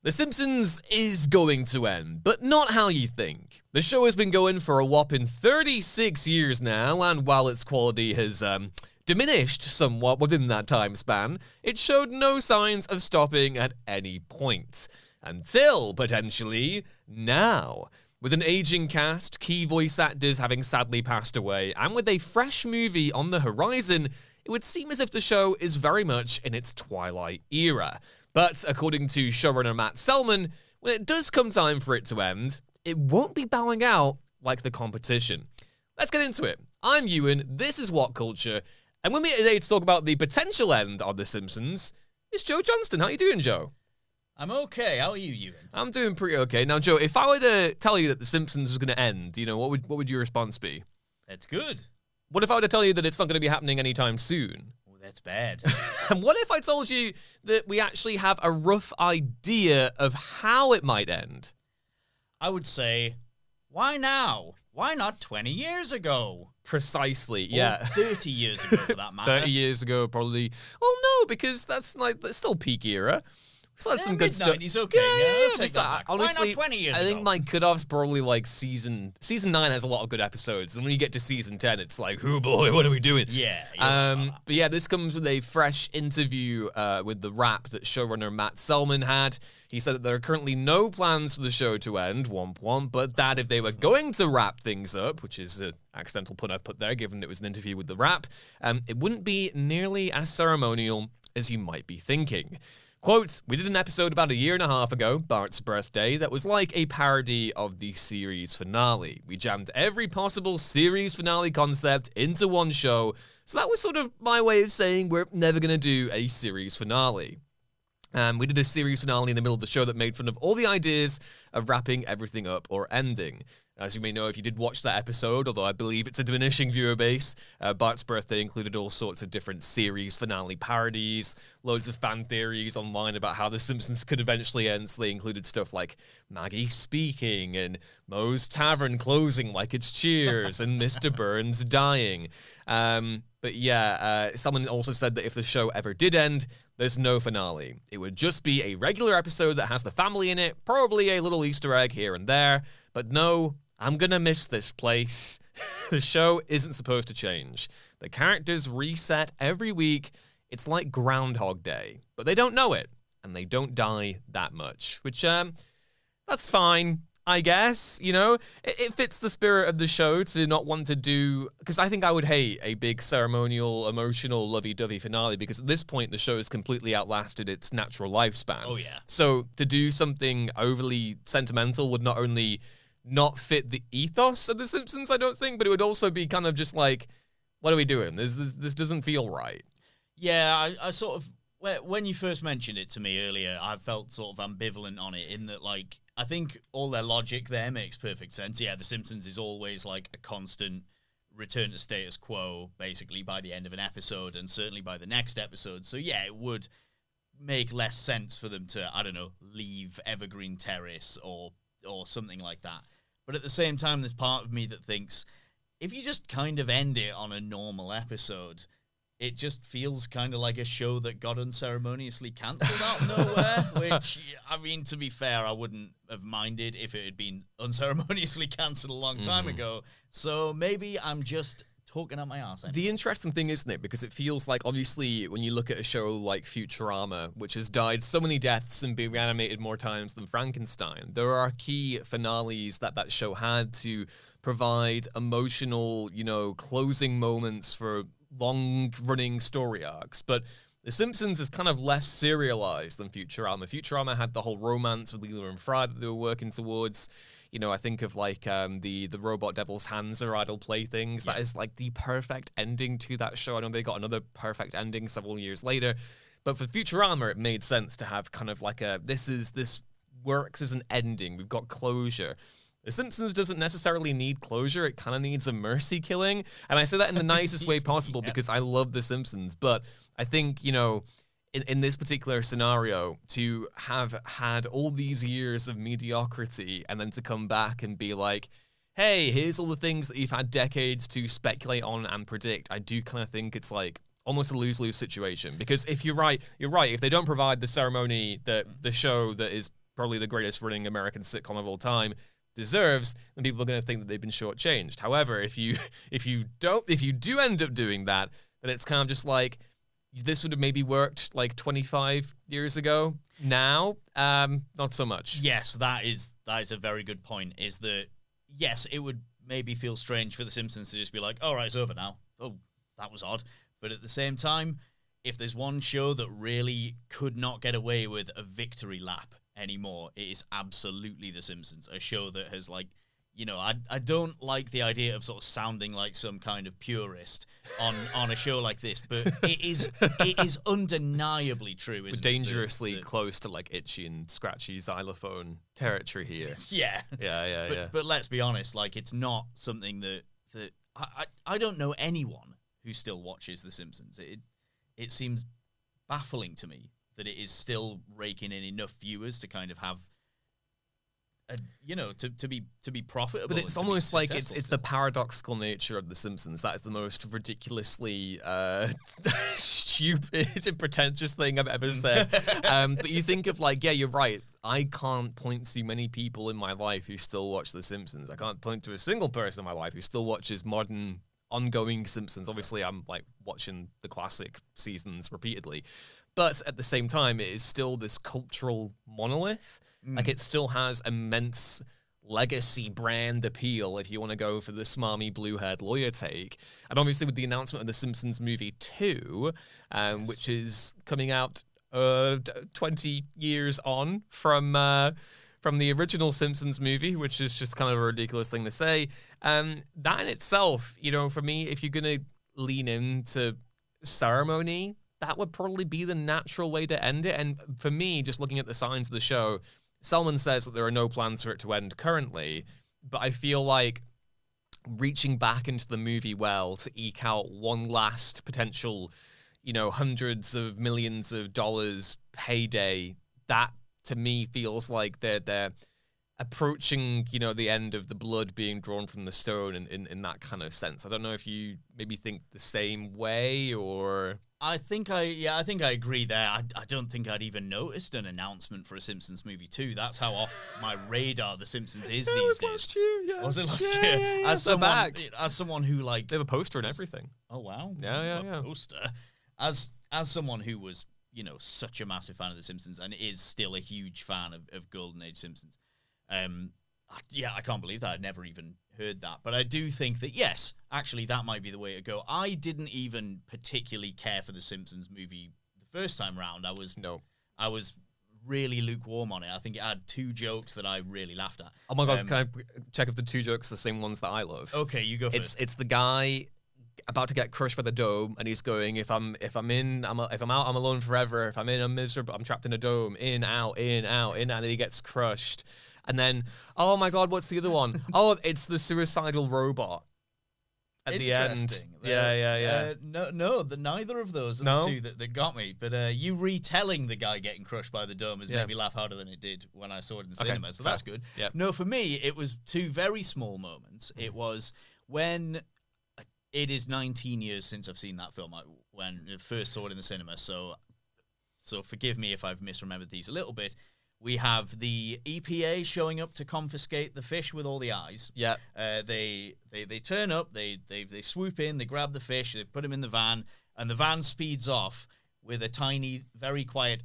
The Simpsons is going to end, but not how you think. The show has been going for a whopping 36 years now, and while its quality has diminished somewhat within that time span, it showed no signs of stopping at any point. Until, potentially, now. With an aging cast, key voice actors having sadly passed away, and with a fresh movie on the horizon, it would seem as if the show is very much in its twilight era. But according to showrunner Matt Selman, when it does come time for it to end, it won't be bowing out like the competition. Let's get into it. I'm Ewan, this is What Culture, and with me today to talk about the potential end of The Simpsons is Joe Johnston. How you doing, Joe? I'm okay. How are you, Ewan? I'm doing pretty okay. Now, Joe, if I were to tell you that The Simpsons was going to end, what would your response be? That's good. What if I were to tell you that it's not going to be happening anytime soon? Oh, that's bad. And what if I told you that we actually have a rough idea of how it might end? I would say, why now? Why not 20 years ago? Precisely, Or yeah. 30 years ago, for that matter. 30 years ago, probably. Well, no, because that's still peak era. We still had some good stuff. Mid-90s, okay. Yeah, I'll take that back. Honestly, why not 20 years I ago? think my cutoff's probably like season 9 has a lot of good episodes, and when you get to season 10, it's like, oh boy, what are we doing? Yeah. But yeah, this comes with a fresh interview with the Wrap that showrunner Matt Selman had. He said that there are currently no plans for the show to end, womp womp, but that if they were going to wrap things up, which is an accidental pun I put there given it was an interview with the Wrap, it wouldn't be nearly as ceremonial as you might be thinking. Quote, we did an episode about a year and a half ago, Bart's birthday, that was like a parody of the series finale. We jammed every possible series finale concept into one show, so that was sort of my way of saying we're never going to do a series finale. We did a series finale in the middle of the show that made fun of all the ideas of wrapping everything up or ending. As you may know if you did watch that episode, although I believe it's a diminishing viewer base, Bart's birthday included all sorts of different series finale parodies, loads of fan theories online about how The Simpsons could eventually end, so they included stuff like Maggie speaking, and Moe's Tavern closing like it's Cheers, and Mr. Burns dying. But yeah, someone also said that if the show ever did end, there's no finale. It would just be a regular episode that has the family in it, probably a little Easter egg here and there, but no, I'm gonna miss this place. The show isn't supposed to change. The characters reset every week. It's like Groundhog Day, but they don't know it, and they don't die that much, which, that's fine, I guess, It fits the spirit of the show to not want to do, because I think I would hate a big ceremonial, emotional, lovey-dovey finale, because at this point the show has completely outlasted its natural lifespan. Oh, yeah. So to do something overly sentimental would not only not fit the ethos of The Simpsons, I don't think, but it would also be kind of just like, what are we doing? This doesn't feel right. Yeah, I sort of, when you first mentioned it to me earlier, I felt sort of ambivalent on it in that, like, I think all their logic there makes perfect sense. Yeah, The Simpsons is always like a constant return to status quo, basically, by the end of an episode, and certainly by the next episode. So yeah, it would make less sense for them to, I don't know, leave Evergreen Terrace or something like that. But at the same time, there's part of me that thinks, if you just kind of end it on a normal episode, it just feels kind of like a show that got unceremoniously cancelled out of nowhere, which, I mean, to be fair, I wouldn't have minded if it had been unceremoniously cancelled a long time ago. So maybe I'm just talking out my arse. The interesting thing, isn't it? Because it feels like, obviously, when you look at a show like Futurama, which has died so many deaths and been reanimated more times than Frankenstein, there are key finales that show had to provide emotional, closing moments for long-running story arcs. But The Simpsons is kind of less serialized than Futurama. Futurama had the whole romance with Leela and Fry that they were working towards. I think of like the Robot Devil's Hands are idle playthings. Yeah. That is like the perfect ending to that show. I know they got another perfect ending several years later. But for Futurama, it made sense to have kind of like this works as an ending. We've got closure. The Simpsons doesn't necessarily need closure. It kind of needs a mercy killing. And I say that in the nicest way possible because I love The Simpsons. But I think, in this particular scenario, to have had all these years of mediocrity and then to come back and be like, hey, here's all the things that you've had decades to speculate on and predict, I do kind of think it's like almost a lose-lose situation. Because if you're right. If they don't provide the ceremony, the show that is probably the greatest running American sitcom of all time, deserves, then people are going to think that they've been shortchanged. However, if you do end up doing that, then it's kind of just like, this would have maybe worked like 25 years ago. Now, not so much. Yes, that is a very good point. Is that, yes, it would maybe feel strange for The Simpsons to just be like, all right, it's over now. Oh, that was odd. But at the same time, if there's one show that really could not get away with a victory lap anymore, it is absolutely The Simpsons. A show that has, like, you know, I don't like the idea of sort of sounding like some kind of purist on a show like this, but it is undeniably true, isn't We're dangerously close to like itchy and scratchy xylophone territory here. Yeah. But let's be honest, like, it's not something that I don't know anyone who still watches The Simpsons. It seems baffling to me that it is still raking in enough viewers to kind of have to be profitable. But it's almost like it's the paradoxical nature of The Simpsons. That is the most ridiculously stupid and pretentious thing I've ever said. But you think of, like, yeah, you're right. I can't point to many people in my life who still watch The Simpsons. I can't point to a single person in my life who still watches modern, ongoing Simpsons. Obviously, I'm like watching the classic seasons repeatedly. But at the same time, it is still this cultural monolith. Like, it still has immense legacy brand appeal if you want to go for the smarmy bluehead lawyer take. And obviously with the announcement of the Simpsons movie 2, which is coming out 20 years on from the original Simpsons movie, which is just kind of a ridiculous thing to say. That in itself, you know, for me, if you're going to lean into ceremony, that would probably be the natural way to end it. And for me, just looking at the signs of the show, Selman says that there are no plans for it to end currently, but I feel like reaching back into the movie well to eke out one last potential, you know, hundreds of millions of dollars payday, that to me feels like they're approaching, you know, the end of the blood being drawn from the stone in that kind of sense. I don't know if you maybe think the same way, or... I think I agree there. I don't think I'd even noticed an announcement for a Simpsons movie 2. That's how off my radar The Simpsons is these days. Last year, yeah. Was it last year? Yeah, As someone who, like, they have a poster and everything. Oh wow. Yeah. Poster. As someone who was, you know, such a massive fan of The Simpsons and is still a huge fan of Golden Age Simpsons. I can't believe that. I'd never even heard that. But I do think that, yes, actually, that might be the way to go. I didn't even particularly care for the Simpsons movie the first time round. I was really lukewarm on it. I think it had 2 jokes that I really laughed at. Oh my god, can I check if the 2 jokes are the same ones that I love? Okay, you go first. It's the guy about to get crushed by the dome, and he's going, if I'm out, I'm alone forever. If I'm in, I'm miserable. I'm trapped in a dome. In, out, and then he gets crushed. And then, oh my god, what's the other one? Oh, it's the suicidal robot at the end. Yeah. Neither of those are the 2 that got me. But you retelling the guy getting crushed by the dome has made me laugh harder than it did when I saw it in the cinema. So that's good. Yep. No, for me, it was 2 very small moments. It was when... It is 19 years since I've seen that film, when I first saw it in the cinema. So forgive me if I've misremembered these a little bit. We have the EPA showing up to confiscate the fish with all the eyes. Yeah. They turn up, they swoop in, they grab the fish, they put him in the van, and the van speeds off with a tiny, very quiet,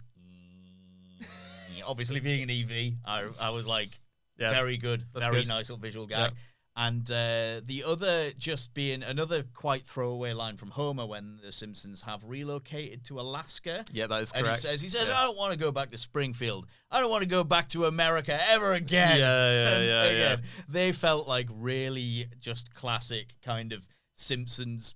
obviously being an EV, I was like, very good, very nice little visual gag. Yeah. And the other just being another quite throwaway line from Homer when the Simpsons have relocated to Alaska. Yeah, that is and correct. He says, I don't want to go back to Springfield. I don't want to go back to America ever again. Yeah. They felt like really just classic kind of Simpsons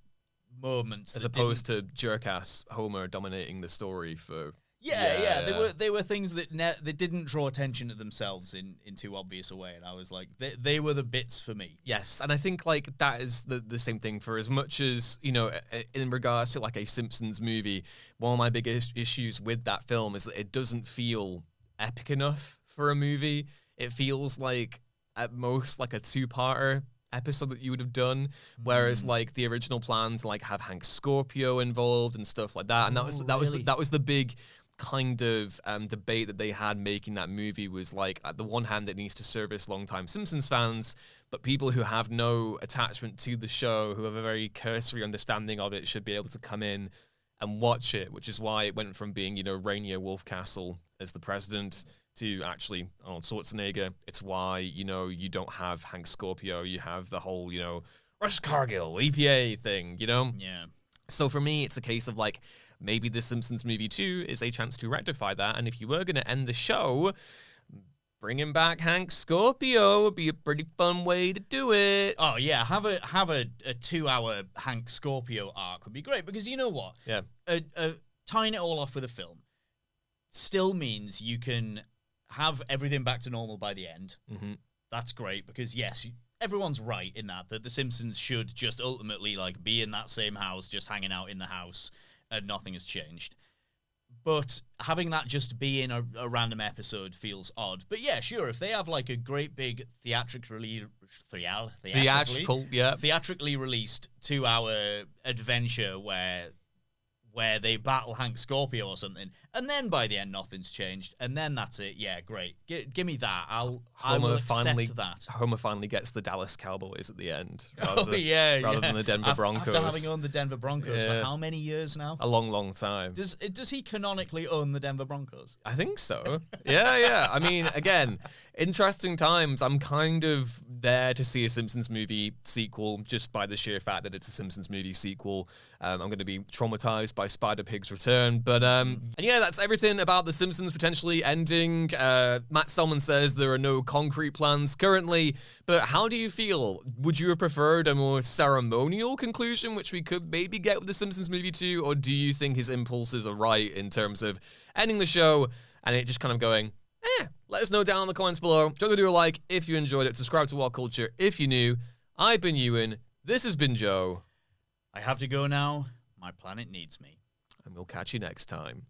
moments. As opposed to jerk-ass Homer dominating the story for... Yeah. They were things that they didn't draw attention to themselves in too obvious a way, and I was like, they were the bits for me. Yes, and I think like that is the same thing for as much as, you know, in regards to like a Simpsons movie, one of my biggest issues with that film is that it doesn't feel epic enough for a movie. It feels like at most like a 2-parter episode that you would have done, whereas like the original plans like have Hank Scorpio involved and stuff like that, and that was the big kind of debate that they had making that movie was like, at the one hand, it needs to service longtime Simpsons fans, but people who have no attachment to the show, who have a very cursory understanding of it, should be able to come in and watch it, which is why it went from being, Rainier Wolfcastle as the president to actually Arnold Schwarzenegger. It's why, you don't have Hank Scorpio. You have the whole, Rush Cargill, EPA thing, Yeah. So for me, it's a case of like, maybe the Simpsons movie 2 is a chance to rectify that. And if you were going to end the show, bringing back Hank Scorpio would be a pretty fun way to do it. Oh yeah, have a 2-hour Hank Scorpio arc would be great, because you know what? Yeah. Tying it all off with a film still means you can have everything back to normal by the end. Mm-hmm. That's great, because yes, everyone's right in that the Simpsons should just ultimately like be in that same house, just hanging out in the house, and nothing has changed. But having that just be in a random episode feels odd. But yeah, sure, if they have like a great big theatrically released 2-hour adventure where they battle Hank Scorpio or something, and then by the end nothing's changed, and then that's it. Yeah, great. Give me that. I will accept that. Homer finally gets the Dallas Cowboys at the end, rather than the Denver Broncos. After having owned the Denver Broncos for how many years now? A long, long time. Does he canonically own the Denver Broncos? I think so. Yeah. I mean, again, interesting times. I'm kind of there to see a Simpsons movie sequel just by the sheer fact that it's a Simpsons movie sequel. I'm going to be traumatized by Spider-Pig's return. But, and yeah, that's everything about The Simpsons potentially ending. Matt Selman says there are no concrete plans currently. But how do you feel? Would you have preferred a more ceremonial conclusion, which we could maybe get with The Simpsons movie 2? Or do you think his impulses are right in terms of ending the show and it just kind of going, let us know down in the comments below. Don't forget to do a like if you enjoyed it. Subscribe to What Culture if you're new. I've been Ewan. This has been Joe. I have to go now. My planet needs me. And we'll catch you next time.